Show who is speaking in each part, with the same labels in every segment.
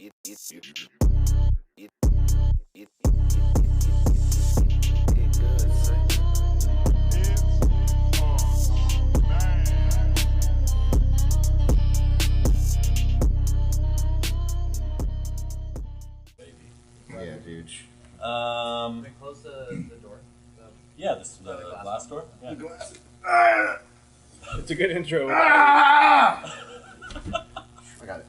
Speaker 1: Yeah, dude.
Speaker 2: Can we close the door?
Speaker 3: Yeah, the glass door? Yeah.
Speaker 4: It's a good intro.
Speaker 1: I got it.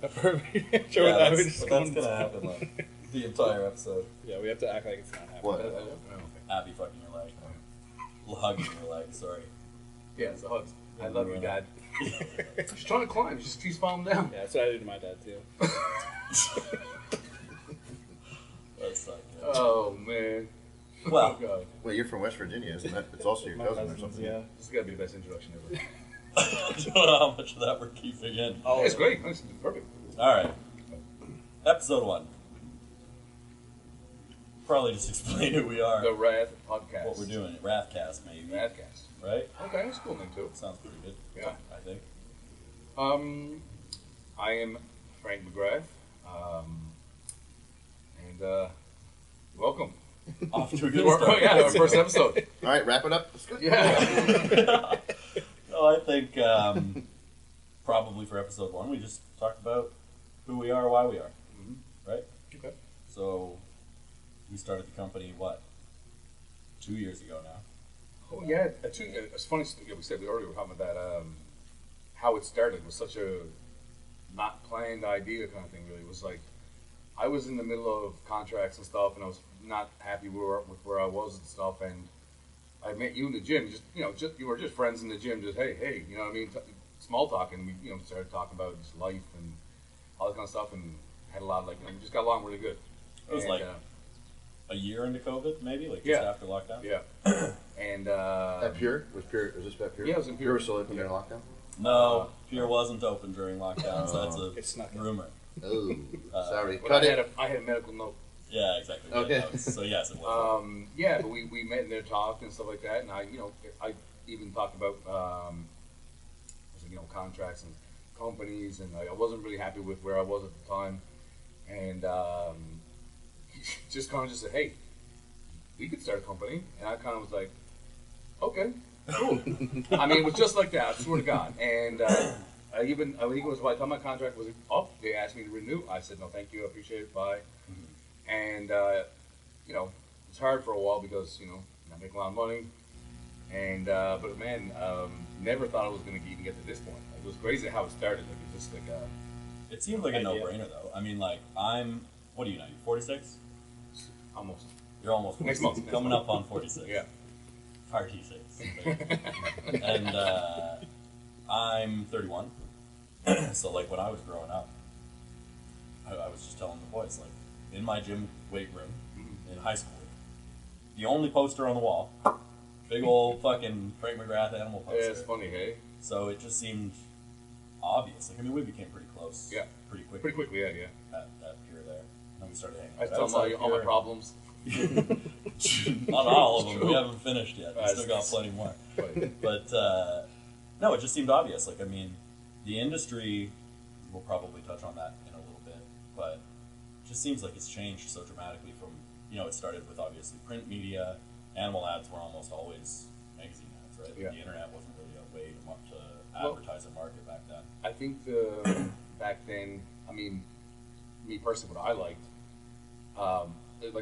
Speaker 4: A perfect intro
Speaker 3: Yeah,
Speaker 4: without
Speaker 3: that's,
Speaker 4: just
Speaker 3: that's
Speaker 4: going.
Speaker 3: gonna happen like the entire episode.
Speaker 4: Yeah, we have to act like it's not happening.
Speaker 1: What?
Speaker 3: Abby fucking your leg. Hugging your leg, sorry.
Speaker 5: Yeah, it's the hugs. I love you, Dad. She's trying to climb. She's falling down.
Speaker 4: Yeah, that's what I did to my dad too.
Speaker 3: That's not good.
Speaker 5: Oh, man.
Speaker 3: Well.
Speaker 5: Oh, God.
Speaker 1: Wait, you're from West Virginia, isn't that? It's also your
Speaker 4: My
Speaker 1: cousin or
Speaker 4: cousins,
Speaker 1: something.
Speaker 4: yeah.
Speaker 5: This has got to be the best introduction ever.
Speaker 3: I don't know how much of that we're keeping in.
Speaker 4: Oh,
Speaker 5: It's great. It's perfect.
Speaker 3: Alright. Episode 1. Probably just explain who we are.
Speaker 5: The Wrath Podcast.
Speaker 3: What we're doing. WRATHCAST, maybe.
Speaker 5: WRATHCAST.
Speaker 3: Right?
Speaker 5: Okay, that's a cool name, too.
Speaker 3: Sounds pretty good.
Speaker 5: Yeah.
Speaker 3: I think.
Speaker 5: I am Frank McGrath. Welcome.
Speaker 3: Off to a good start.
Speaker 5: Yeah, our first episode.
Speaker 1: All right, wrap it up. Let's go.
Speaker 5: Yeah.
Speaker 3: No, I think probably for episode 1 we just talked about who we are, why we are.
Speaker 5: Mm-hmm.
Speaker 3: Right?
Speaker 5: Okay.
Speaker 3: So we started the company, what, 2 years ago now?
Speaker 5: Oh, yeah. It's funny. Yeah, we said we already were talking about that. How it started was such a not planned idea kind of thing, really. It was like I was in the middle of contracts and stuff, and I was not happy with where I was and stuff. And I met you in the gym. You were just friends in the gym. Just hey, you know what I mean? Small talk, and we started talking about just life and all that kind of stuff, and had a lot of we just got along really good.
Speaker 3: It was a year into COVID, maybe, just
Speaker 5: Yeah.
Speaker 3: after lockdown.
Speaker 5: Yeah. And
Speaker 1: At Pure? Was this at Pure?
Speaker 5: Yeah, it was in Pure.
Speaker 1: Pure was still open during lockdown?
Speaker 3: No, Pure wasn't open during lockdown, so
Speaker 4: It
Speaker 3: that's
Speaker 4: snuck
Speaker 3: a
Speaker 4: in.
Speaker 3: rumor.
Speaker 1: Oh, sorry.
Speaker 5: but
Speaker 1: Cut it.
Speaker 5: I had a medical note.
Speaker 3: Yeah, exactly.
Speaker 1: Okay.
Speaker 3: Yeah, so yes, it was.
Speaker 5: Yeah, but we met in there, talked and stuff like that, and I even talked about contracts and companies, and I wasn't really happy with where I was at the time, and just kind of just said, hey, we could start a company, and I kind of was like, okay, cool. I mean, it was just like that. I swear to God, and I think it was by the time my contract was up, they asked me to renew. I said, no, thank you, I appreciate it, bye. And it's hard for a while because not making a lot of money, and but man, never thought I was going to even get to this point. It was crazy how it started. Like it just
Speaker 3: It seemed like a no-brainer, though. I mean, I'm. What are you now? You're 46.
Speaker 5: almost.
Speaker 3: You're almost 46.
Speaker 5: Next month.
Speaker 3: Coming up on 46.
Speaker 5: Yeah.
Speaker 3: 36. And I'm 31. So when I was growing up, I was just telling the boys, in my gym weight room in high school, the only poster on the wall, big old fucking Frank McGrath animal poster.
Speaker 5: Yeah, it's funny, hey.
Speaker 3: So it just seemed obvious. We became pretty close.
Speaker 5: Yeah.
Speaker 3: Pretty quickly.
Speaker 5: Pretty quickly, yeah.
Speaker 3: At Pure there. And then we started hanging
Speaker 5: I
Speaker 3: out.
Speaker 5: tell them all my problems.
Speaker 3: Not all of them.
Speaker 5: True.
Speaker 3: We haven't finished yet. We still got plenty more.
Speaker 5: Right.
Speaker 3: But no, it just seemed obvious. The industry, we'll probably touch on that in a little bit, but it just seems like it's changed so dramatically from, it started with obviously print media. Animal ads were almost always magazine ads, right?
Speaker 5: Yeah.
Speaker 3: The internet wasn't really a way to advertise and market back then.
Speaker 5: I think back then, me personally, what I liked,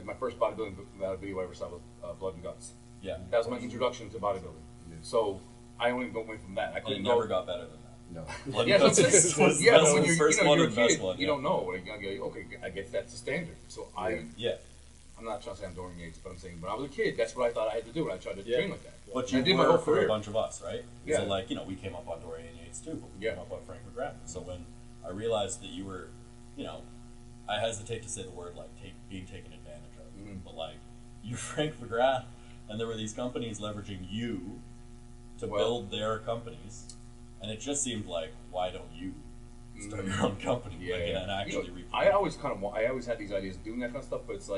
Speaker 5: my first bodybuilding video I ever saw was Blood and Guts.
Speaker 3: Yeah.
Speaker 5: That was my introduction to bodybuilding. Yeah. So I only went from that. I
Speaker 3: And
Speaker 5: couldn't
Speaker 3: it never got better than that.
Speaker 1: No.
Speaker 3: Blood
Speaker 5: Yeah,
Speaker 3: and Guts
Speaker 5: that's
Speaker 3: was
Speaker 5: yeah,
Speaker 3: the
Speaker 5: but when you're,
Speaker 3: first one
Speaker 5: you're
Speaker 3: and
Speaker 5: a
Speaker 3: best
Speaker 5: kid,
Speaker 3: one.
Speaker 5: you don't know. Okay, I guess that's the standard. So
Speaker 3: Yeah.
Speaker 5: I'm not trying to say I'm Dorian Yates, but I'm saying when I was a kid, that's what I thought I had to do, and I tried to train like that.
Speaker 3: But
Speaker 5: I
Speaker 3: you
Speaker 5: did my whole
Speaker 3: were for
Speaker 5: career.
Speaker 3: a bunch of us, right?
Speaker 5: Yeah.
Speaker 3: So we came up on Dorian Yates too, but we came up on Frank McGrath. So when I realized that you were, I hesitate to say the word being taken advantage of, but you're Frank McGrath, and there were these companies leveraging you to build their companies, and it just seemed like, why don't you start your own company and actually reproduce?
Speaker 5: I always had these ideas of doing that kind of stuff, but it's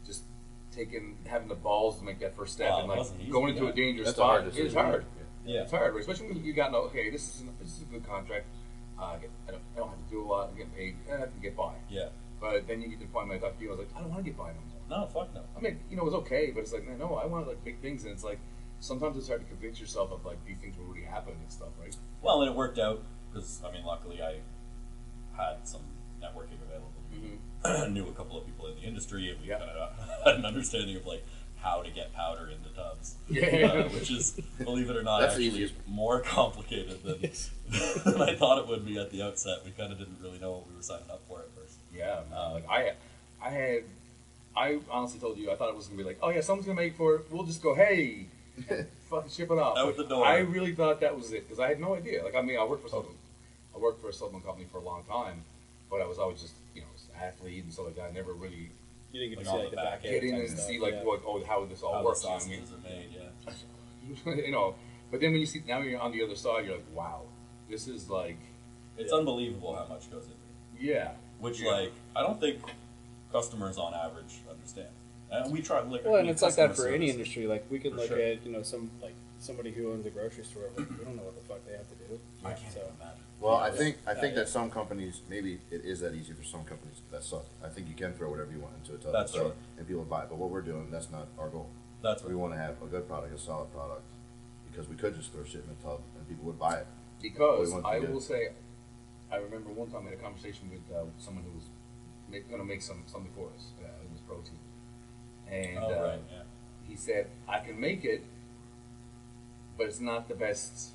Speaker 5: just having the balls to make that first step and going into a dangerous spot. It's hard.
Speaker 3: Yeah.
Speaker 5: It's hard, especially when you got okay. This is a good contract. I don't have to do a lot. I'm getting paid. I can get by.
Speaker 3: Yeah.
Speaker 5: But then you get to the point where I got people, I was like, I don't want to get by no more.
Speaker 3: No, fuck no.
Speaker 5: I mean, you know, it was okay, but it's like, man, no, I want like big things, and it's like sometimes it's hard to convince yourself of like these things will really happen and stuff, right?
Speaker 3: Well, and it worked out because I mean, luckily I had some networking available. I knew a couple of people in the industry, and we kind of had an understanding of like how to get powder into tubs. Which is, believe it or not,
Speaker 1: That's
Speaker 3: actually
Speaker 1: easiest.
Speaker 3: more complicated than I thought it would be at the outset. We kind of didn't really know what we were signing up for at first.
Speaker 5: Yeah, man. Like I honestly told you I thought it was gonna be like, oh yeah, someone's gonna make for it. We'll just go, hey, fucking ship it off.
Speaker 3: Out
Speaker 5: Like,
Speaker 3: the door.
Speaker 5: I really thought that was it because I had no idea. Like, I mean, I worked for a supplement company for a long time, but I was always just an athlete and stuff like that. I never really
Speaker 4: You didn't get to
Speaker 3: Like
Speaker 4: see
Speaker 3: on
Speaker 4: like
Speaker 3: the
Speaker 4: the
Speaker 3: back
Speaker 4: back
Speaker 5: get in
Speaker 4: end
Speaker 5: and
Speaker 4: stuff,
Speaker 5: see like
Speaker 4: yeah.
Speaker 5: how this all
Speaker 3: How
Speaker 5: works.
Speaker 3: the
Speaker 5: You know what I
Speaker 3: sausages
Speaker 5: mean?
Speaker 3: are made, yeah.
Speaker 5: You know, but then when you see now you're on the other side, you're like, wow, this is like,
Speaker 3: It's unbelievable how much goes into it.
Speaker 5: yeah,
Speaker 3: Which,
Speaker 5: Yeah.
Speaker 3: like, I don't think customers on average understand. And we try, like,
Speaker 4: Well, and it's like that
Speaker 3: customer
Speaker 4: for any
Speaker 3: service.
Speaker 4: industry. Like we could
Speaker 3: For
Speaker 4: look
Speaker 3: sure.
Speaker 4: at somebody who owns a grocery store. Like, we don't know what the fuck they have to do.
Speaker 3: I can't
Speaker 4: So,
Speaker 3: even imagine.
Speaker 1: Well, I
Speaker 4: Yeah.
Speaker 1: think
Speaker 4: Yeah.
Speaker 1: that some companies, maybe it is that easy for some companies that suck. I think you can throw whatever you want into a tub
Speaker 3: That's
Speaker 1: and,
Speaker 3: right.
Speaker 1: and people buy it. But what we're doing, that's not our goal.
Speaker 3: That's
Speaker 1: We
Speaker 3: right.
Speaker 1: want to have a good product, a solid product, because we could just throw shit in a tub and people would buy it.
Speaker 5: because
Speaker 1: We want to
Speaker 5: I
Speaker 1: do
Speaker 5: will
Speaker 1: it.
Speaker 5: say, I remember one time I had a conversation with someone who was going to make something for us. It was protein, and
Speaker 3: Oh, right, yeah.
Speaker 5: he said, I can make it, but it's not the best.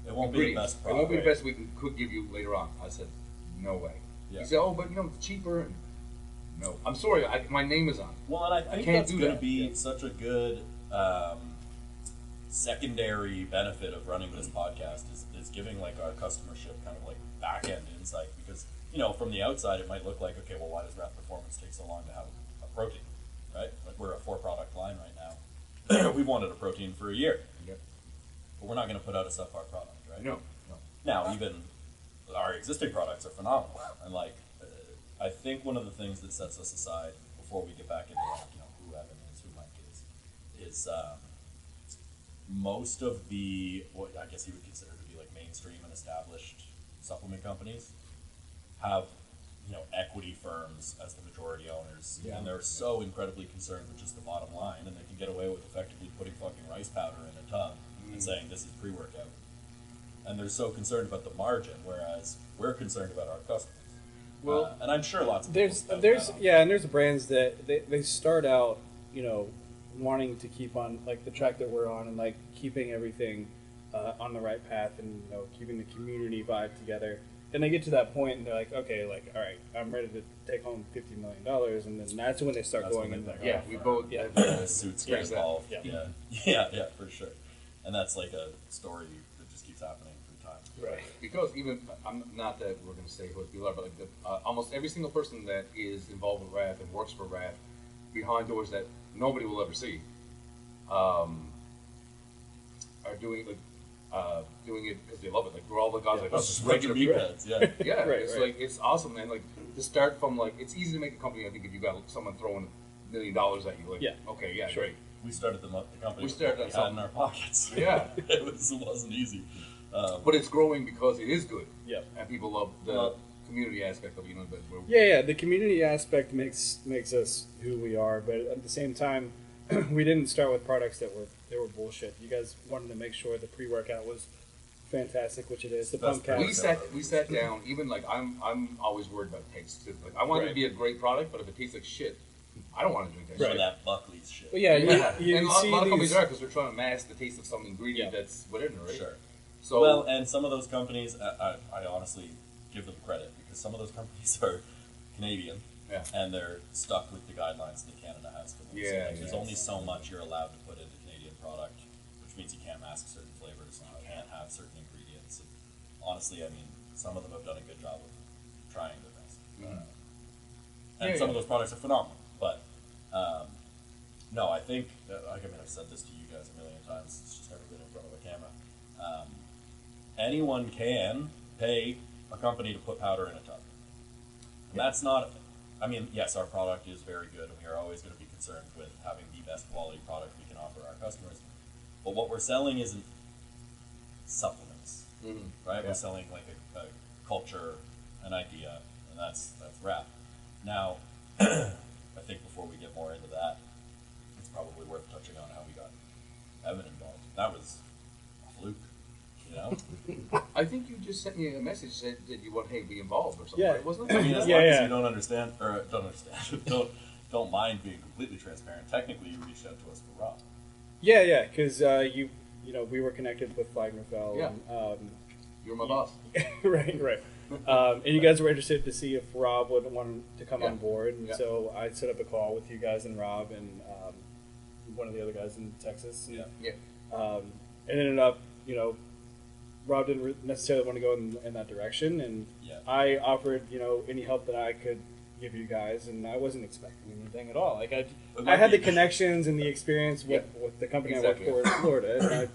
Speaker 3: It won't be the
Speaker 5: ingredients.
Speaker 3: best
Speaker 5: It
Speaker 3: product.
Speaker 5: won't be the best we could give you later on. I said, no way.
Speaker 3: Yeah.
Speaker 5: He said, oh, but it's cheaper. And no, I'm sorry. My name is on it.
Speaker 3: Well, and I think
Speaker 5: can't
Speaker 3: that's
Speaker 5: do
Speaker 3: going to
Speaker 5: that.
Speaker 3: be
Speaker 5: Yeah.
Speaker 3: such a good secondary benefit of running this podcast is giving like our customership kind of like back end insight because from the outside it might look like, okay, well, why does Wrath Performance take so long to have a protein, right? Like we're a 4-product line right now. We've wanted a protein for a year,
Speaker 5: Yep.
Speaker 3: but we're not going to put out a subpar product, right?
Speaker 5: No.
Speaker 3: Now, even our existing products are phenomenal, and like I think one of the things that sets us aside before we get back into like who Evan is, who Mike is most of the what I guess you would consider to be like mainstream and established supplement companies have equity firms as the majority owners,
Speaker 5: Yeah.
Speaker 3: and they're so incredibly concerned with just the bottom line, and they can get away with effectively putting fucking rice powder in a tub and saying this is pre-workout. And they're so concerned about the margin, whereas we're concerned about our customers.
Speaker 5: Well,
Speaker 3: and I'm sure lots of
Speaker 4: there's
Speaker 3: people
Speaker 4: there's
Speaker 3: spout that.
Speaker 4: yeah, and there's brands that they start out wanting to keep on like the track that we're on and like keeping everything on the right path and keeping the community vibe together. Then they get to that point and they're like, okay, like all right, I'm ready to take home $50 million, and then that's when they start
Speaker 3: That's
Speaker 4: going
Speaker 3: when
Speaker 4: in
Speaker 3: they
Speaker 4: there.
Speaker 3: think,
Speaker 5: yeah, we both.
Speaker 4: Yeah.
Speaker 3: The suits get
Speaker 5: Experience that.
Speaker 3: involved.
Speaker 4: Yeah.
Speaker 3: Yeah, for sure. And that's like a story that just keeps happening through time.
Speaker 4: Right.
Speaker 5: Because even I'm not that we're going to say who people are, but like almost every single person that is involved with RAF and works for RAF behind doors that nobody will ever see, are doing it because they love it. Like we're all the guys like
Speaker 3: That's
Speaker 5: us,
Speaker 3: just
Speaker 5: regular
Speaker 3: fucking
Speaker 5: people.
Speaker 3: meatheads, yeah.
Speaker 5: Yeah,
Speaker 4: Right,
Speaker 5: it's
Speaker 4: right.
Speaker 5: like it's awesome, man. Like to start from like it's easy to make a company. I think if you got someone throwing $1 million at you, like
Speaker 4: Yeah.
Speaker 5: okay, yeah,
Speaker 4: Sure.
Speaker 5: great.
Speaker 3: We started the company
Speaker 5: We
Speaker 3: with
Speaker 5: started
Speaker 3: what we
Speaker 5: at
Speaker 3: had in
Speaker 5: something.
Speaker 3: our pockets.
Speaker 5: Yeah.
Speaker 3: it wasn't easy.
Speaker 5: But it's growing because it is good,
Speaker 4: Yep.
Speaker 5: and people love the
Speaker 3: Well-
Speaker 5: community aspect of that we're
Speaker 4: Yeah, the community aspect makes us who we are, but at the same time, we didn't start with products that were bullshit. You guys wanted to make sure the pre-workout was fantastic, which it is. The
Speaker 3: Best
Speaker 4: pump cap.
Speaker 5: We sat down. Even like I'm always worried about taste too. Like I want it to
Speaker 4: Right.
Speaker 5: be a great product, but if it tastes like shit, I don't want to drink that
Speaker 3: Some
Speaker 5: shit.
Speaker 3: of that Buckley's shit.
Speaker 4: Well, yeah,
Speaker 5: Yeah,
Speaker 4: you
Speaker 5: and a lot
Speaker 4: see
Speaker 5: of companies
Speaker 4: these.
Speaker 5: are because they're trying to mask the taste of some ingredient
Speaker 4: Yeah.
Speaker 5: that's whatever, right?
Speaker 3: Sure.
Speaker 5: So
Speaker 3: Well, and some of those companies, I honestly give them credit because some of those companies are Canadian
Speaker 5: yeah,
Speaker 3: and they're stuck with the guidelines that Canada has for them.
Speaker 5: Yeah,
Speaker 3: so like, there's
Speaker 5: yeah.
Speaker 3: only so much you're allowed to put in a Canadian product, which means you can't mask certain flavors and you can't have certain ingredients. And honestly, I mean, some of them have done a good job of trying their best.
Speaker 5: Mhm.
Speaker 3: And
Speaker 5: Yeah,
Speaker 3: some
Speaker 5: yeah.
Speaker 3: of those products are phenomenal. But no, I think, like, I mean, I've said this to you guys a million times, it's just never been in front of a camera. Anyone can pay a company to put powder in a tub. And that's not, I mean, yes, our product is very good, and we are always going to be concerned with having the best quality product we can offer our customers. But what we're selling isn't supplements. right?
Speaker 1: Yeah.
Speaker 3: We're selling like a culture, an idea, and that's rap. Now, I think before we get more into that, it's probably worth touching on how we got Evan involved. That was a fluke, you know?
Speaker 5: I think you just sent me a message that you want, hey, be involved or something,
Speaker 4: Yeah.
Speaker 5: right? Wasn't
Speaker 3: I
Speaker 5: it?
Speaker 3: mean, as
Speaker 4: Yeah,
Speaker 3: long as
Speaker 4: yeah.
Speaker 3: you don't understand, don't mind being completely transparent. Technically, you reached out to us for Rob.
Speaker 4: Yeah, because we were connected with Flag Rafael.
Speaker 5: Yeah.
Speaker 4: And,
Speaker 5: You're my boss.
Speaker 4: right. And you guys were interested to see if Rob would want to come
Speaker 5: Yeah.
Speaker 4: on board, and
Speaker 5: Yeah.
Speaker 4: so I set up a call with you guys and Rob and one of the other guys in Texas. And,
Speaker 5: Yeah.
Speaker 4: it ended up, Rob didn't necessarily want to go in that direction, and
Speaker 3: Yeah.
Speaker 4: I offered, any help that I could give you guys, and I wasn't expecting anything at all. Like I had the connections and the experience with the company
Speaker 5: Exactly.
Speaker 4: I worked for in Florida,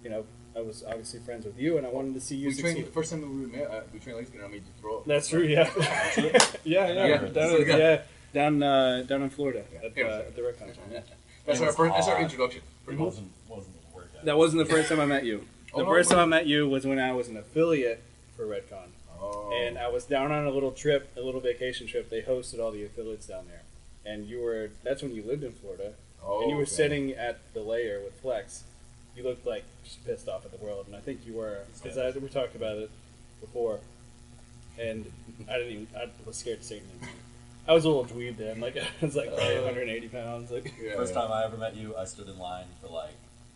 Speaker 4: and I was obviously friends with you, and I wanted to see you
Speaker 5: We trained,
Speaker 4: succeed.
Speaker 5: the first time we met, we trained legs together, I made you throw up.
Speaker 4: That's true, yeah.
Speaker 5: Yeah.
Speaker 4: Down in Florida at the rec concert.
Speaker 5: Yeah. That's
Speaker 3: It was
Speaker 5: our
Speaker 3: hard.
Speaker 5: introduction.
Speaker 3: It
Speaker 5: Pretty much.
Speaker 3: wasn't a workout.
Speaker 4: That wasn't the first time I met you. The
Speaker 5: Oh, no,
Speaker 4: first
Speaker 5: it
Speaker 4: time I met you was when I was an affiliate for Redcon.
Speaker 5: Oh.
Speaker 4: And I was down on a little trip, a little vacation trip. They hosted all the affiliates down there. And that's when you lived in Florida.
Speaker 5: Oh,
Speaker 4: and you were
Speaker 5: okay.
Speaker 4: sitting at the layer with Flex. You looked like just pissed off at the world. And I think you were, because we talked about it before. And I was scared to say anything. I was a little dweeb then. Like, I was like 180 pounds. Like,
Speaker 5: Yeah,
Speaker 3: First
Speaker 5: yeah.
Speaker 3: time I ever met you, I stood in line for like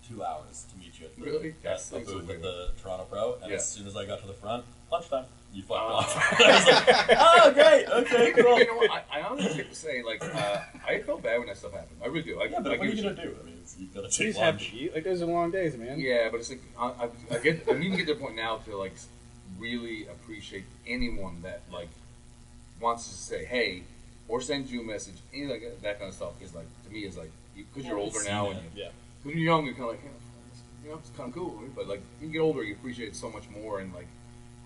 Speaker 3: 2 hours to meet you at the,
Speaker 5: Really?
Speaker 3: at
Speaker 5: That's
Speaker 3: the
Speaker 5: so
Speaker 3: booth
Speaker 5: weird.
Speaker 3: at the Toronto Pro, and
Speaker 5: Yeah.
Speaker 3: as soon as I got to the front, lunchtime, you fucked
Speaker 5: Oh.
Speaker 3: off. I was like, oh, great, okay, cool.
Speaker 5: You know what? I honestly have to say, like, I felt bad when that stuff happened. I really do.
Speaker 3: Yeah, but
Speaker 5: I
Speaker 3: what are you
Speaker 5: give
Speaker 3: gonna
Speaker 5: a shit.
Speaker 3: do? I mean, you gotta
Speaker 4: you
Speaker 3: take
Speaker 4: just have
Speaker 3: lunch.
Speaker 4: to eat. Like, those are long days, man.
Speaker 5: Yeah, but it's like I get. I need to get to the point now to like really appreciate anyone that like wants to say hey or send you a message, any like that kind of stuff. Is like to me is like because you're older now and
Speaker 3: Yeah.
Speaker 5: when you're young, you're kind of like it's kind of cool. But like when you get older, you appreciate it so much more and like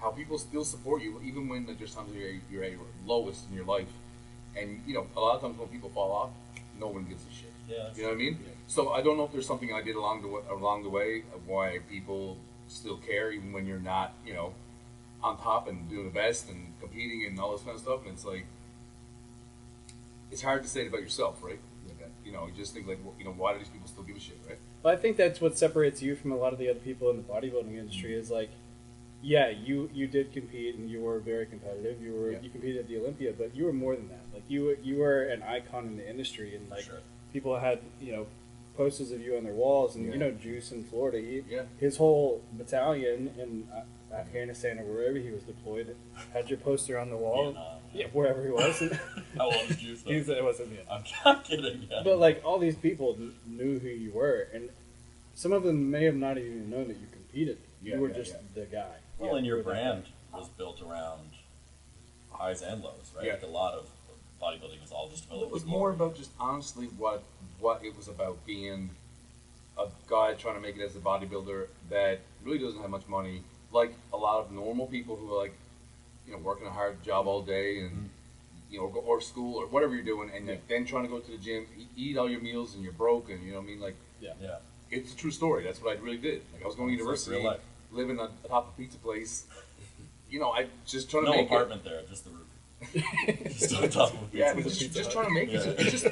Speaker 5: how people still support you even when there's times you're at your lowest in your life. And a lot of times when people fall off, no one gives a shit.
Speaker 3: Yeah, that's
Speaker 5: You know what I mean?
Speaker 3: Yeah.
Speaker 5: So I don't know if there's something I did along the way of why people still care, even when you're not, on top and doing the best and competing and all this kind of stuff. And it's like, it's hard to say it about yourself, right? You just think like, why do these people still give a shit, right?
Speaker 4: Well, I think that's what separates you from a lot of the other people in the bodybuilding industry is like, yeah, you did compete and you were very competitive. You competed at the Olympia, but you were more than that. Like you were an icon in the industry, and like
Speaker 3: Sure.
Speaker 4: people had posters of you on their walls, and
Speaker 5: Yeah.
Speaker 4: Juice in Florida,
Speaker 5: Yeah.
Speaker 4: his whole battalion in Afghanistan or wherever he was deployed had your poster on the wall.
Speaker 3: Vietnam,
Speaker 4: Yeah, wherever he was.
Speaker 3: How old is you?
Speaker 4: It wasn't me.
Speaker 3: I'm not kidding. Yeah.
Speaker 4: But like all these people knew who you were, and some of them may have not even known that you competed.
Speaker 5: Yeah,
Speaker 4: You were
Speaker 5: yeah,
Speaker 4: just
Speaker 5: yeah.
Speaker 4: the guy.
Speaker 3: Well, and your
Speaker 4: You were that
Speaker 3: brand
Speaker 4: guy.
Speaker 3: was built around highs and lows, right?
Speaker 5: Yeah.
Speaker 3: Like a lot of bodybuilding is all just about
Speaker 5: It was
Speaker 3: the
Speaker 5: more
Speaker 3: glory.
Speaker 5: about just honestly what it was about being a guy trying to make it as a bodybuilder that really doesn't have much money, like a lot of normal people who are like, working a hard job all day and or school or whatever you're doing, and then trying to go to the gym, eat all your meals, and you're broke, and you know what I mean, like
Speaker 3: Yeah.
Speaker 5: it's a true story. That's what I really did. Like I was going to
Speaker 3: It's like
Speaker 5: university,
Speaker 3: real life.
Speaker 5: living on top of a pizza place. I just trying to
Speaker 3: No
Speaker 5: make
Speaker 3: apartment there, just the roof. Just on top of a
Speaker 5: it. Yeah,
Speaker 3: pizza.
Speaker 5: but just trying to make it.
Speaker 3: Yeah.
Speaker 5: It's just,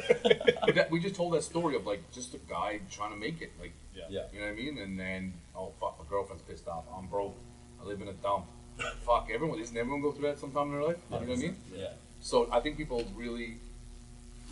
Speaker 5: but we just told that story of like just a guy trying to make it. Like
Speaker 3: Yeah.
Speaker 5: you know what I mean? And then oh fuck, my girlfriend's pissed off. I'm broke. I live in a dump. Fuck everyone. Doesn't everyone go through that sometime in their life? You know what I mean?
Speaker 3: Yeah.
Speaker 5: So I think people really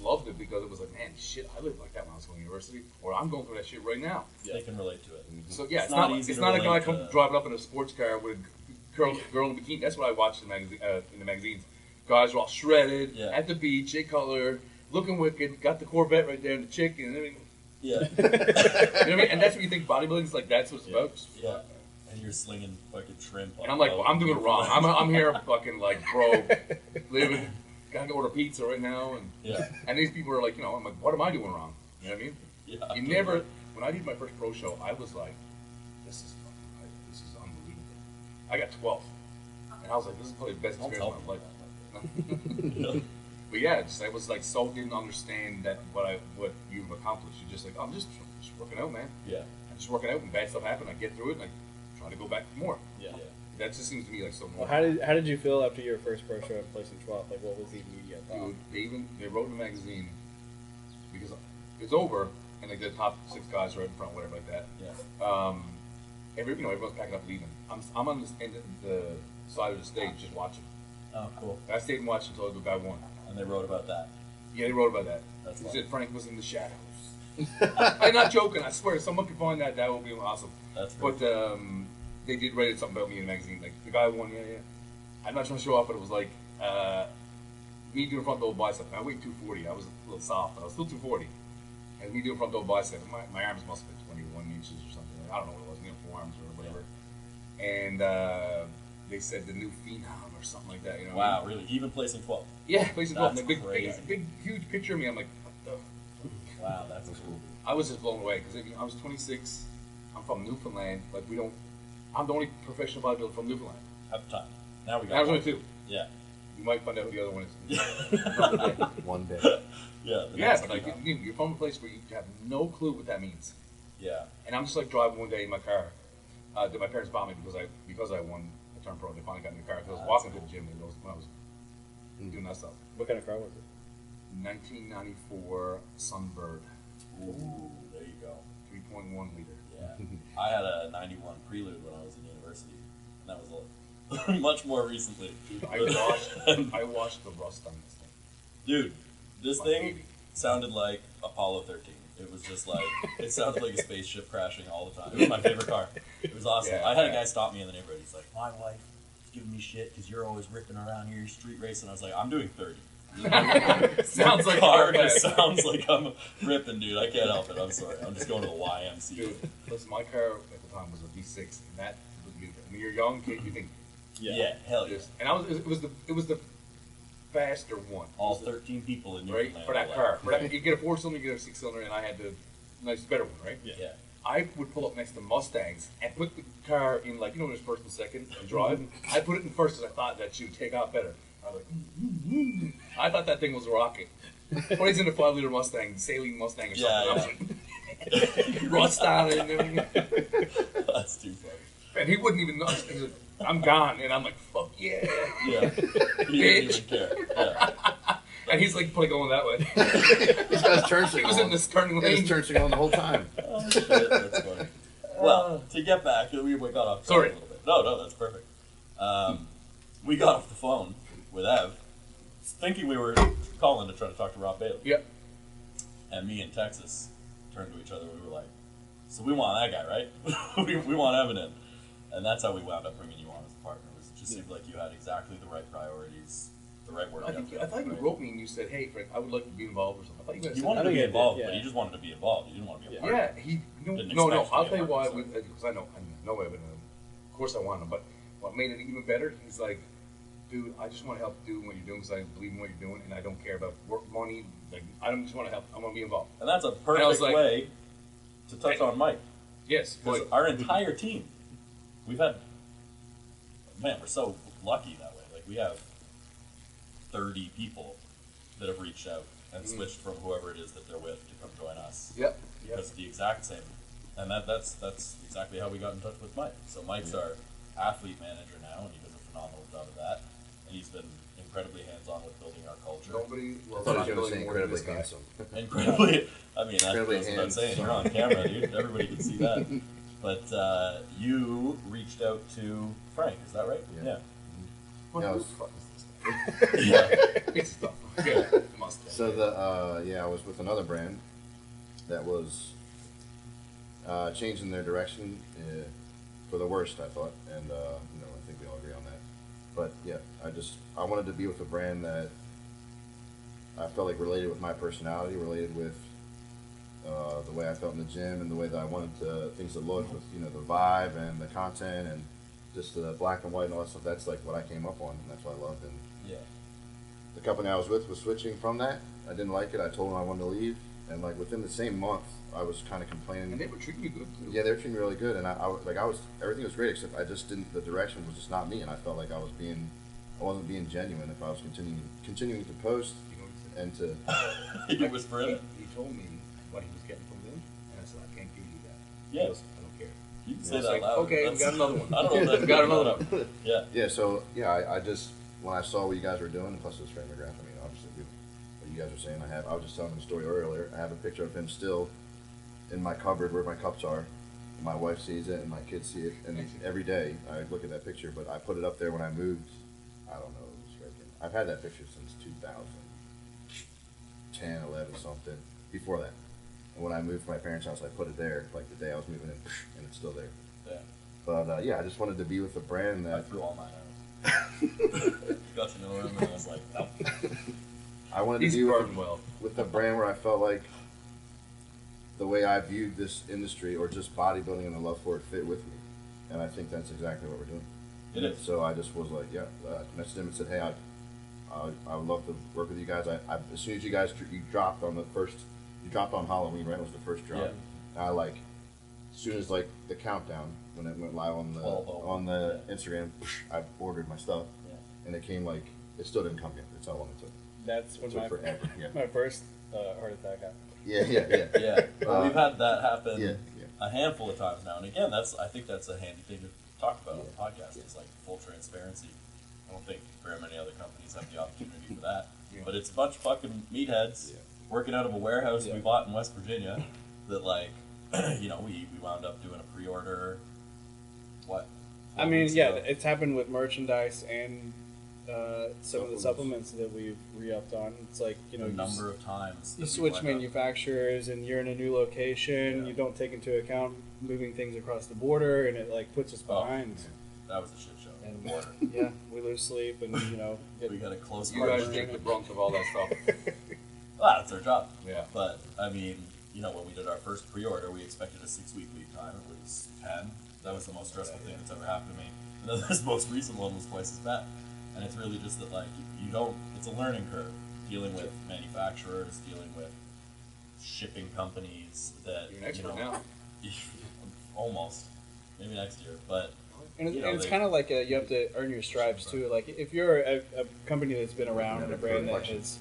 Speaker 5: loved it because it was like, man, shit, I lived like that when I was going to university, or I'm going through that shit right now.
Speaker 3: They can relate to it.
Speaker 5: So yeah,
Speaker 3: It's
Speaker 5: it's
Speaker 3: not
Speaker 5: not
Speaker 3: easy
Speaker 5: it's
Speaker 3: to
Speaker 5: not a guy
Speaker 3: relate
Speaker 5: come
Speaker 3: to-
Speaker 5: driving up in a sports car with a girl in a bikini. That's what I watched in the magazines. Guys are all shredded
Speaker 3: Yeah.
Speaker 5: at the beach, Jay Cutler, looking wicked, got the Corvette right there, and the chick, and everything.
Speaker 3: Yeah.
Speaker 5: You know what I mean? And that's what you think bodybuilding is like. That's what it's
Speaker 3: Yeah.
Speaker 5: about.
Speaker 3: Yeah. And you're slinging fucking shrimp.
Speaker 5: And I'm like, well, I'm doing it wrong. I'm here fucking like broke, living, gotta go order pizza right now, and
Speaker 3: Yeah.
Speaker 5: and these people are like, I'm like, what am I doing wrong? You know what I mean?
Speaker 3: Yeah.
Speaker 5: You never. When I did my first pro show, I was like, this is unbelievable. I got 12, and I was like, this is probably the best
Speaker 3: Don't
Speaker 5: experience
Speaker 3: tell
Speaker 5: of my
Speaker 3: me
Speaker 5: life.
Speaker 3: Yeah.
Speaker 5: But yeah, I was like so didn't understand that what you've accomplished. You're just like, I'm just working out, man.
Speaker 3: Yeah.
Speaker 5: I'm just working out, and bad stuff happened. I get through it, and I trying to go back for more.
Speaker 3: Yeah.
Speaker 5: That just seems to me like so
Speaker 4: Well,
Speaker 5: more.
Speaker 4: how did you feel after your first pro show at Place in 12? Like, what was the immediate thought?
Speaker 5: Dude, they wrote in the magazine because it's over and like the top 6 guys right in front, whatever like that.
Speaker 3: Yeah.
Speaker 5: Everyone's packing up leaving. I'm on this end of the side of the stage just watching.
Speaker 3: Oh, cool.
Speaker 5: I stayed and watched until the guy won.
Speaker 3: And they wrote about that.
Speaker 5: Yeah, they wrote about that.
Speaker 3: That's
Speaker 5: He
Speaker 3: fun.
Speaker 5: said Frank was in the shadows. I'm not joking. I swear, if someone can find that, that would be awesome.
Speaker 3: That's great.
Speaker 5: But they did write something about me in the magazine. Like the guy won. Yeah. I'm not trying to show off, but it was like me doing front double bicep. I weighed 240. I was a little soft, but I was still 240. And me doing front double bicep. My arms must have been 21 inches or something. I don't know what it was. Forearms or whatever. And they said the new phenom or something like that. You know.
Speaker 3: Wow, really? Even placing 12.
Speaker 5: Yeah, placing 12.
Speaker 3: That's
Speaker 5: Big, huge picture of me. I'm like, what the?
Speaker 3: Wow, that's cool.
Speaker 5: I was just blown away because I was 26. I'm from Newfoundland. Like I'm the only professional bodybuilder from Newfoundland.
Speaker 3: At the time. Now we got
Speaker 5: I was
Speaker 3: one.
Speaker 5: only 2.
Speaker 3: Yeah.
Speaker 5: You might find out who the other one is.
Speaker 1: One day.
Speaker 3: Yeah. the
Speaker 5: Yeah,
Speaker 3: next
Speaker 5: but like
Speaker 3: phenom.
Speaker 5: you're from a place where you have no clue what that means.
Speaker 3: Yeah.
Speaker 5: And I'm just like driving one day in my car. That my parents bought me because I won a turn pro. They finally got me a car. Because I was walking to the gym when I was doing that stuff.
Speaker 4: What kind of car was it?
Speaker 5: 1994 Sunbird,
Speaker 3: Ooh, there you go.
Speaker 5: 3.1 liter.
Speaker 3: Yeah. I had a 91 Prelude when I was in university. And that was much more recently.
Speaker 5: Dude, I watched the rust on this thing.
Speaker 3: Dude, this
Speaker 5: My
Speaker 3: thing
Speaker 5: baby.
Speaker 3: sounded like Apollo 13. It was just like, it sounded like a spaceship crashing all the time. It was my favorite car. It was awesome.
Speaker 5: Yeah,
Speaker 3: I had a
Speaker 5: yeah.
Speaker 3: guy stop me in the neighborhood. He's like, my wife is giving me shit because you're always ripping around here, you're street racing. I was like, I'm doing 30.
Speaker 5: Sounds like
Speaker 3: car
Speaker 5: a car
Speaker 3: just
Speaker 5: bag.
Speaker 3: sounds like I'm ripping, dude. I can't help it. I'm sorry. I'm just going to the YMCA.
Speaker 5: Dude, listen, my car at the time was a V6, and that was beautiful. When you're a young kid, you think
Speaker 3: Yeah, hell yeah.
Speaker 5: this, and it was the faster one.
Speaker 3: All 13 people in
Speaker 5: Right
Speaker 3: Newfoundland.
Speaker 5: for that
Speaker 3: are
Speaker 5: car.
Speaker 3: like-
Speaker 5: For that, you get a 4-cylinder, you get a 6-cylinder, and I had the nice, better one, right?
Speaker 3: Yeah.
Speaker 5: I would pull up next to Mustangs and put the car in, like, there's first and second and drive. I put it in first because I thought that she would take off better. I was like, I thought that thing was a rocket. When he's in a 5-liter Mustang, Saline Mustang or something, I was like, rust on it and everything.
Speaker 3: That's too funny.
Speaker 5: And he wouldn't even know. He's like, I'm gone. And I'm like, fuck yeah.
Speaker 3: Yeah. He didn't even care. Yeah.
Speaker 5: And he's like, probably going that way.
Speaker 1: He's got his turn
Speaker 5: He
Speaker 1: signal
Speaker 5: was in
Speaker 1: on.
Speaker 5: this turning
Speaker 1: He had
Speaker 5: lane.
Speaker 1: his turn signal on the whole time.
Speaker 3: Oh, shit, that's funny. Well, to get back, we got off
Speaker 5: Sorry.
Speaker 3: a little bit. No, that's perfect. We got off the phone with Ev, thinking we were calling to try to talk to Rob Bailey.
Speaker 5: Yep.
Speaker 3: And me and Texas turned to each other. We were like, so we want that guy, right? we want Evan in. And that's how we wound up bringing you on as a partner. It just seemed like you had exactly the right priorities, the right word.
Speaker 5: I thought you wrote me and you said, hey, Frank, I would like to be involved or something. I thought you guys
Speaker 3: He
Speaker 5: said
Speaker 3: wanted
Speaker 5: that.
Speaker 3: to be
Speaker 4: I
Speaker 3: involved,
Speaker 4: did,
Speaker 3: but
Speaker 4: yeah.
Speaker 3: he just wanted to be involved. He didn't want to be a part.
Speaker 5: Yeah,
Speaker 3: Didn't
Speaker 5: no.
Speaker 3: expect
Speaker 5: I'll
Speaker 3: to be
Speaker 5: tell you
Speaker 3: a
Speaker 5: why.
Speaker 3: part,
Speaker 5: Because I know Evan. Of course, I want him. But what made it even better? He's like, dude, I just want to help do what you're doing because I believe in what you're doing, and I don't care about work, money. Like, I don't just want to help. I want to be involved.
Speaker 3: And that's a
Speaker 5: And I
Speaker 3: perfect
Speaker 5: was like-
Speaker 3: way to touch on Mike.
Speaker 5: Yes,
Speaker 3: Because
Speaker 5: but
Speaker 3: our entire team, we've had, man, we're so lucky that way. Like, we have 30 people that have reached out and switched from whoever it is that they're with to come join us.
Speaker 5: yep.
Speaker 3: Because of the exact same. And that's exactly how we got in touch with Mike. So Mike's our athlete manager now, and he does a phenomenal job of that. And he's been incredibly hands-on with building our culture.
Speaker 5: Nobody.
Speaker 1: I
Speaker 5: Well,
Speaker 1: thought
Speaker 5: not
Speaker 1: he was
Speaker 5: really
Speaker 1: going to
Speaker 5: more
Speaker 1: say
Speaker 5: than this
Speaker 1: incredibly
Speaker 5: guy.
Speaker 1: handsome.
Speaker 3: Incredibly, I mean, that
Speaker 1: Incredibly
Speaker 3: goes without saying.
Speaker 1: handsome.
Speaker 3: You're on camera, dude. Everybody can see that. But you reached out to Frank, is that right?
Speaker 1: Yeah.
Speaker 5: What
Speaker 1: Yeah, I
Speaker 5: the
Speaker 1: was-
Speaker 5: fuck is this?
Speaker 3: Yeah.
Speaker 5: It's stuff. Yeah, must.
Speaker 1: So I was with another brand that was changing their direction for the worst, I thought, and I think we all agree on that. But yeah, I wanted to be with a brand that I felt like related with my personality, related with the way I felt in the gym, and the way that I wanted things to look with the vibe and the content and just the black and white and all that stuff. That's like what I came up on, and that's what I loved. And
Speaker 3: Yeah.
Speaker 1: the company I was with was switching from that. I didn't like it. I told them I wanted to leave, and like within the same month, I was kind of complaining.
Speaker 5: And they were treating you good too.
Speaker 1: Yeah, they were treating me really good, and I was everything was great except I just didn't. The direction was just not me, and I felt like I wasn't being genuine if I was continuing to post
Speaker 5: You know what he said?
Speaker 1: and to.
Speaker 3: You whisper it.
Speaker 5: He told me what he was getting from them, and I said, I can't give you that.
Speaker 3: Yeah.
Speaker 5: He goes, I don't care.
Speaker 3: You can say
Speaker 5: It's
Speaker 3: that
Speaker 5: like,
Speaker 3: loud.
Speaker 5: okay, we got another one.
Speaker 3: I don't know if that's
Speaker 5: Got
Speaker 3: good
Speaker 5: another
Speaker 3: enough.
Speaker 5: one.
Speaker 3: Yeah.
Speaker 1: Yeah, so yeah, I just when I saw what you guys were doing, plus it was Frank McGrath. I mean, obviously, what you guys are saying. I was just telling him a story earlier. I have a picture of him still in my cupboard where my cups are. My wife sees it and my kids see it, and every day I look at that picture. But I put it up there when I moved. I don't know. It was freaking. I've had that picture since 2010, 11, something. Before that, and when I moved from my parents' house, I put it there like the day I was moving in, and it's still there.
Speaker 3: Yeah.
Speaker 1: But yeah, I just wanted to be with a brand
Speaker 3: I
Speaker 1: that
Speaker 3: threw all mine out. Got to know him, and I was like, no.
Speaker 1: I wanted
Speaker 5: He's
Speaker 1: to be with,
Speaker 5: burned well.
Speaker 1: with a brand where I felt like the way I viewed this industry or just bodybuilding and the love for it fit with me, and I think that's exactly what we're doing.
Speaker 3: It is.
Speaker 1: So I just was like, yeah, messaged him and said, hey, I would love to work with you guys. As soon as you guys you dropped on Halloween, right? It was the first drop.
Speaker 3: Yeah.
Speaker 1: I like, as soon as like the countdown when it went live on the
Speaker 3: 12:01.
Speaker 1: on the Instagram, I ordered my stuff,
Speaker 3: Yeah.
Speaker 1: and it came like it still didn't come yet. That's how long it took.
Speaker 4: That's when
Speaker 1: It took forever. Yeah.
Speaker 4: my first heart attack happened.
Speaker 1: Yeah.
Speaker 3: Yeah. Well, we've had that happen
Speaker 1: Yeah.
Speaker 3: a handful of times now, and again, I think that's a handy thing to talk about on the podcast. It's like full transparency. I don't think very many other companies have the opportunity for that.
Speaker 5: Yeah.
Speaker 3: But it's a bunch of fucking meatheads working out of a warehouse we bought in West Virginia that, like, we wound up doing a pre-order. What?
Speaker 4: I mean,
Speaker 3: weeks
Speaker 4: yeah,
Speaker 3: ago.
Speaker 4: it's happened with merchandise and some of the supplements that we've re-upped on. It's like,
Speaker 3: a number of times.
Speaker 4: You
Speaker 3: that we
Speaker 4: switch
Speaker 3: wind up-
Speaker 4: manufacturers and you're in a new location.
Speaker 3: Yeah.
Speaker 4: You don't take into account moving things across the border, and it like puts us
Speaker 3: Oh.
Speaker 4: behind.
Speaker 3: That was a shit show.
Speaker 4: And
Speaker 3: Water.
Speaker 4: yeah, we lose sleep, and
Speaker 3: We got a close
Speaker 5: You guys
Speaker 3: heartburn.
Speaker 5: take the brunt of all that stuff.
Speaker 3: Well, that's our job.
Speaker 5: Yeah.
Speaker 3: But, I mean, when we did our first pre-order, we expected a 6-week lead time. It was 10. That was the most stressful thing that's ever happened to me. And then this most recent one was twice as bad. And it's really just that, like, you don't, it's a learning curve dealing with manufacturers, dealing with shipping companies that,
Speaker 5: You're an expert now.
Speaker 3: almost. Maybe next year. But,
Speaker 4: And
Speaker 3: You know,
Speaker 4: it's
Speaker 3: they-
Speaker 4: kind of like you have to earn your stripes too. Like if you're a company that's been around, a brand that has,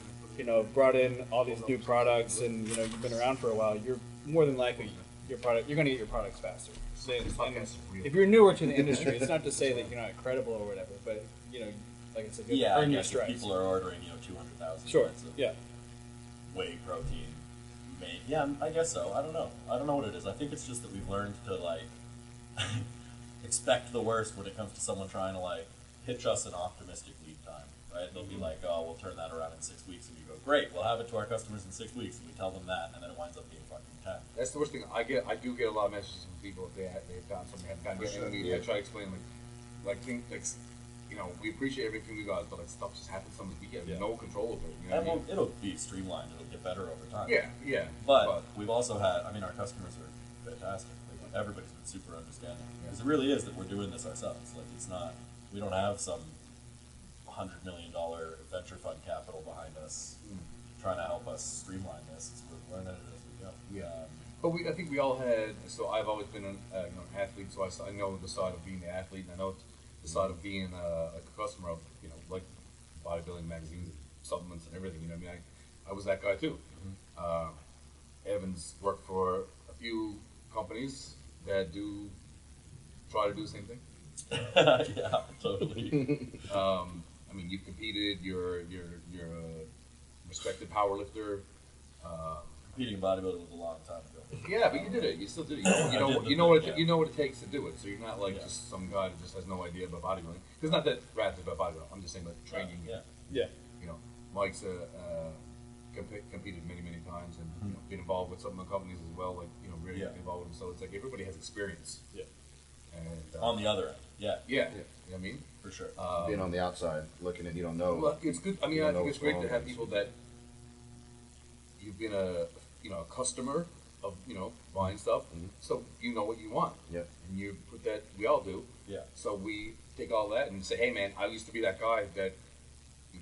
Speaker 4: brought in all these new products, and you've been around for a while, you're more than likely you're going to get your products faster. And if you're newer to the industry, it's not to say that you're not credible or whatever, but like I said, you have
Speaker 3: yeah,
Speaker 4: to
Speaker 3: I
Speaker 4: earn your
Speaker 3: guess if
Speaker 4: stripes.
Speaker 3: people are ordering, 200,000
Speaker 4: Sure.
Speaker 3: units of
Speaker 4: Yeah.
Speaker 3: whey protein made. Yeah, I guess so. I don't know. I don't know what it is. I think it's just that we've learned to, like, expect the worst when it comes to someone trying to, like, pitch us an optimistic lead time, right? They'll be like, oh, we'll turn that around in 6 weeks. And we go, great, we'll have it to our customers in 6 weeks. And we tell them that, and then it winds up being fucking 10.
Speaker 5: That's the worst thing. I do get a lot of messages from people if they've gotten something, haven't gotten it, and I try to explain we appreciate everything we got, but like stuff just happens. Sometimes we get no control over it. You know
Speaker 3: And
Speaker 5: what I mean?
Speaker 3: it'll be streamlined. It'll get better over time.
Speaker 5: Yeah.
Speaker 3: But we've also had, our customers are fantastic. Like, everybody's been super understanding. Because it really is that we're doing this ourselves. Like, it's not, we don't have some $100 million venture fund capital behind us trying to help us streamline this. It's, we're learning it as we go.
Speaker 5: Yeah. But I think we all had. So I've always been an athlete, so I know the side of being the athlete, and I know the side of being a customer of like bodybuilding magazines, and supplements, and everything. I mean, I was that guy too. Evan's worked for a few companies that try to do the same thing.
Speaker 3: Yeah, totally.
Speaker 5: I mean, you've competed. You're a respected power lifter.
Speaker 3: Competing in bodybuilding was a long time ago.
Speaker 5: Yeah, but you did it. You still did it. You know what it takes to do it. So you're not like just some guy that just has no idea about bodybuilding. Because not that Rath is about bodybuilding. I'm just saying about training.
Speaker 3: Yeah.
Speaker 5: Mike's competed many times and been involved with some of the companies as well. Like really involved with them. So it's like everybody has experience.
Speaker 3: Yeah.
Speaker 5: And
Speaker 3: On the other end. Yeah.
Speaker 5: yeah. You know what I mean?
Speaker 3: For sure.
Speaker 1: Being on the outside, looking at you don't know.
Speaker 5: Well, it's good. I mean,
Speaker 1: You
Speaker 5: I
Speaker 1: know
Speaker 5: think it's
Speaker 1: what's
Speaker 5: great
Speaker 1: going
Speaker 5: to
Speaker 1: on.
Speaker 5: have people that you've been a customer of buying stuff, so you know what you want.
Speaker 1: Yeah.
Speaker 5: And you put that. We all do.
Speaker 3: Yeah.
Speaker 5: So we take all that and say, hey man, I used to be that guy that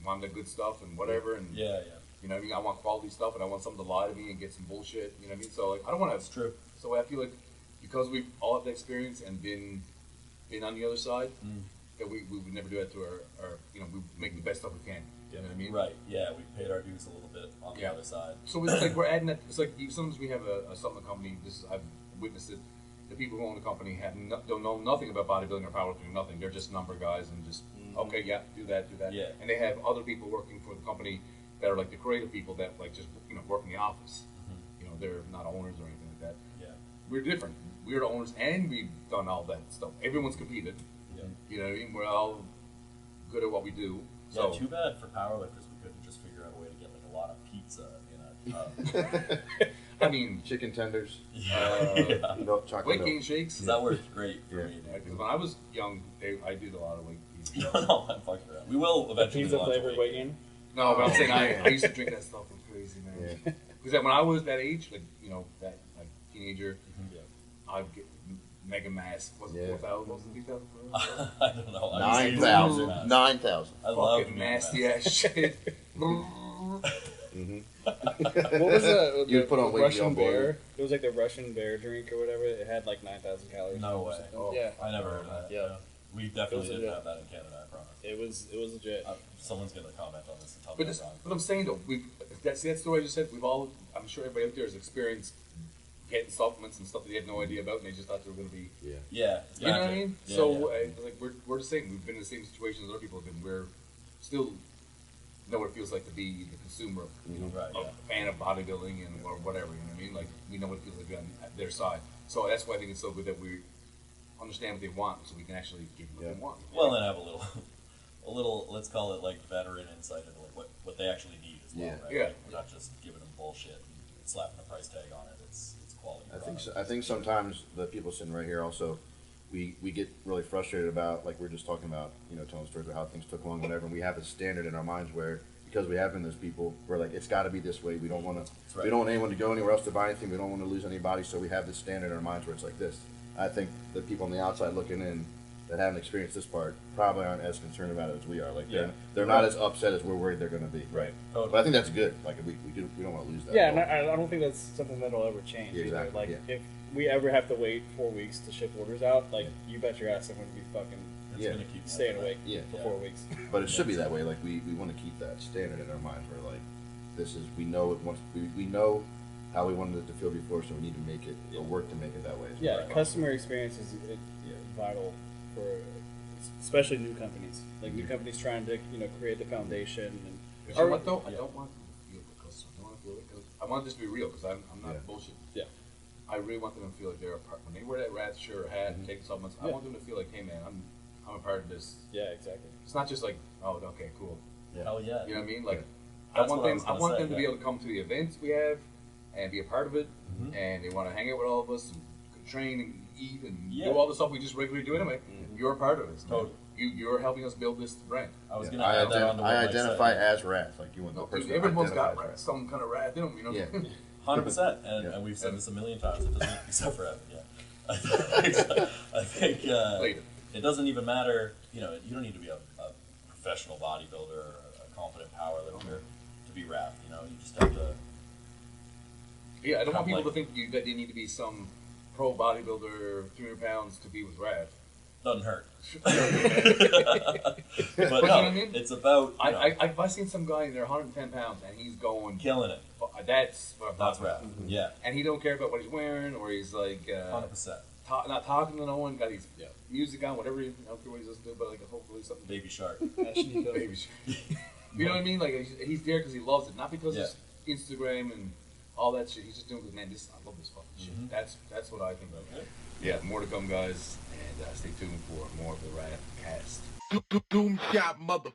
Speaker 5: wanted the good stuff and whatever, and
Speaker 3: Yeah.
Speaker 5: you know what I mean. I want quality stuff, and I want someone to lie to me and get some bullshit. You know what I mean? So like, I don't want to.
Speaker 3: That's true.
Speaker 5: So I feel like because we all have the experience and been on the other side, that we would never do that to our we make the best stuff we can. You know what I mean?
Speaker 3: Right. Yeah, we paid our dues a little bit on the other side.
Speaker 5: So it's like we're adding that. It's like sometimes we have a supplement company. I've witnessed it. the people who own the company don't know nothing about bodybuilding or powerlifting, nothing. They're just number guys and just okay, yeah, do that.
Speaker 3: Yeah.
Speaker 5: And they have other people working for the company that are like the creative people that like just work in the office. You know, they're not owners or anything like that.
Speaker 3: Yeah.
Speaker 5: We're different. We're the owners, and we've done all that stuff. Everyone's competed.
Speaker 3: Yeah.
Speaker 5: You know what I mean? We're all good at what we do.
Speaker 3: Yeah,
Speaker 5: So
Speaker 3: too bad for powerlifters we couldn't just figure out a way to get like a lot of pizza in a tub.
Speaker 5: I mean,
Speaker 1: Chicken tenders.
Speaker 3: Yeah.
Speaker 1: Chocolate
Speaker 5: weight
Speaker 1: milk.
Speaker 5: gain shakes.
Speaker 3: So that worked great for
Speaker 1: Yeah.
Speaker 3: me.
Speaker 5: Because when I was young, I did a lot of weight gain.
Speaker 3: No, I'm fucking around. We will eventually
Speaker 4: Pizza
Speaker 3: launch a
Speaker 4: flavored weight gain.
Speaker 5: No, but I'm saying I used to drink that stuff. It was crazy, man.
Speaker 1: Yeah.
Speaker 5: Because when I was that age, like that like teenager,
Speaker 3: Yeah.
Speaker 5: I'd get Mega Mass. Was it
Speaker 1: Yeah.
Speaker 5: 4,000? Was it 3,000?
Speaker 3: I don't know. I was
Speaker 1: 9,000.
Speaker 3: used to
Speaker 1: 9,000.
Speaker 3: I love
Speaker 5: Fucking nasty ass shit.
Speaker 4: What was the
Speaker 1: You put on weight,
Speaker 4: Russian
Speaker 1: you boy.
Speaker 4: bear? It was like the Russian bear drink or whatever. It had like 9,000 calories.
Speaker 3: No
Speaker 4: or
Speaker 3: way.
Speaker 4: something.
Speaker 5: Oh.
Speaker 4: Yeah,
Speaker 3: I never heard of that.
Speaker 4: Yeah.
Speaker 3: We definitely
Speaker 4: Those are
Speaker 3: didn't
Speaker 4: the-
Speaker 3: have that in Canada, I promise.
Speaker 4: it was legit.
Speaker 3: Someone's gonna comment on this and tell me
Speaker 5: But,
Speaker 3: I'm
Speaker 5: this,
Speaker 3: wrong.
Speaker 5: but I'm saying though, that's the story I just said. I'm sure everybody out there has experienced getting supplements and stuff that they had no idea about, and they just thought they were going to be.
Speaker 1: Yeah.
Speaker 3: Yeah.
Speaker 5: You know what I mean?
Speaker 3: Yeah,
Speaker 5: So
Speaker 3: yeah.
Speaker 5: like we're the same. We've been in the same situation as other people have been. We're still know what it feels like to be the consumer,
Speaker 3: Right,
Speaker 5: of a fan of bodybuilding and or whatever. You know what I mean? Like we know what it feels like to be on their side. So that's why I think it's so good that we understand what they want, so we can actually give them what they want.
Speaker 3: Well, and have a little, let's call it like veteran insight into like what they actually need as well,
Speaker 1: Yeah.
Speaker 3: right?
Speaker 5: Yeah.
Speaker 3: Like, we're not just giving them bullshit and slapping a price tag on it. It's quality.
Speaker 1: I think sometimes the people sitting right here also, we get really frustrated about, like we were just talking about, telling stories about how things took long, whatever, and we have a standard in our minds where, because we have been those people, we're like, it's got to be this way. We don't want to.
Speaker 3: right.
Speaker 1: We don't want anyone to go anywhere else to buy anything. We don't want to lose anybody, so we have this standard in our minds where it's like this. I think the people on the outside looking in that haven't experienced this part probably aren't as concerned about it as we are. Like they're not as upset as we're worried they're going to be.
Speaker 3: Right.
Speaker 1: But I think that's good. Like we don't want to lose that.
Speaker 4: Yeah,
Speaker 1: at
Speaker 4: and
Speaker 1: all.
Speaker 4: I don't think that's something that'll ever change.
Speaker 1: Yeah,
Speaker 4: either.
Speaker 1: exactly,
Speaker 4: Like
Speaker 1: yeah.
Speaker 4: if we ever have to wait 4 weeks to ship orders out, like you bet your ass I'm going to be fucking
Speaker 3: It's
Speaker 1: Yeah.
Speaker 3: gonna keep me
Speaker 4: staying
Speaker 3: up.
Speaker 4: awake
Speaker 1: Yeah.
Speaker 4: for 4 weeks.
Speaker 1: But it should be that way. Like we want to keep that standard in our minds where like this is we know it once we know how we wanted it to feel before, so we need to make it or work to make it that way. as
Speaker 4: Yeah,
Speaker 1: well.
Speaker 4: customer experience is vital for especially new companies. Like new companies trying to create the foundation and.
Speaker 5: But you know what though? I don't want them to feel the customer. I don't want to feel it. 'Cause I want this to be real because I'm not
Speaker 1: Yeah.
Speaker 5: bullshit.
Speaker 4: Yeah.
Speaker 5: I really want them to feel like they're a part. When they wear that rat shirt or hat and take supplements, I
Speaker 4: Yeah.
Speaker 5: want them to feel like, hey man, I'm a part of this.
Speaker 4: Yeah, exactly.
Speaker 5: It's not just like, oh, okay, cool.
Speaker 3: Hell yeah.
Speaker 5: You know what I mean? Like,
Speaker 3: That's
Speaker 5: I want
Speaker 3: what I
Speaker 5: them.
Speaker 3: was
Speaker 5: I
Speaker 3: gonna
Speaker 5: want
Speaker 3: say,
Speaker 5: them to be
Speaker 3: yeah.
Speaker 5: able to come to the events we have and be a part of it, and they want to hang out with all of us and train and eat and
Speaker 3: Yeah.
Speaker 5: do all the stuff we just regularly do anyway. You're a part of it.
Speaker 3: Totally.
Speaker 5: You're helping us build this brand.
Speaker 3: I was
Speaker 1: Yeah.
Speaker 3: gonna add that on the
Speaker 1: I
Speaker 3: website.
Speaker 1: identify as wrath. Like you want the
Speaker 5: Dude,
Speaker 1: person.
Speaker 5: everyone's
Speaker 1: that
Speaker 5: got
Speaker 1: identifies as
Speaker 5: some kind of wrath in them, you know.
Speaker 1: Yeah.
Speaker 3: 100%, and,
Speaker 1: Yeah.
Speaker 3: and we've said this a million times. It doesn't, except for Evan. Yeah, I think
Speaker 5: Later.
Speaker 3: it doesn't even matter. You don't need to be a professional bodybuilder or a competent powerlifter to be wrath. You just have to.
Speaker 5: Yeah, I don't want people
Speaker 3: Like-
Speaker 5: to think that they need to be some pro bodybuilder, 300 pounds to be with wrath.
Speaker 3: Doesn't hurt.
Speaker 5: But
Speaker 3: But
Speaker 5: you know what
Speaker 3: no,
Speaker 5: I mean?
Speaker 3: it's about
Speaker 5: I've seen some guy and they're 110 pounds and he's going.
Speaker 3: killing it.
Speaker 5: That's what I'm
Speaker 3: That's
Speaker 5: talking
Speaker 3: wrath.
Speaker 5: about.
Speaker 3: Yeah,
Speaker 5: And he don't care about what he's wearing, or he's like
Speaker 3: 100%.
Speaker 5: not talking to no one. Got his music on, whatever. I don't care what he's listening to, but like hopefully something.
Speaker 3: Baby shark.
Speaker 5: Baby. You know what I mean? Like he's there because he loves it, not because
Speaker 3: Yeah.
Speaker 5: it's Instagram and all that shit. He's just doing it because man, I love this fucking shit. That's what I think about.
Speaker 3: Okay.
Speaker 5: Yeah, more to come, guys, and stay tuned for more of the WRATHCAST.
Speaker 6: Doom shot, mother.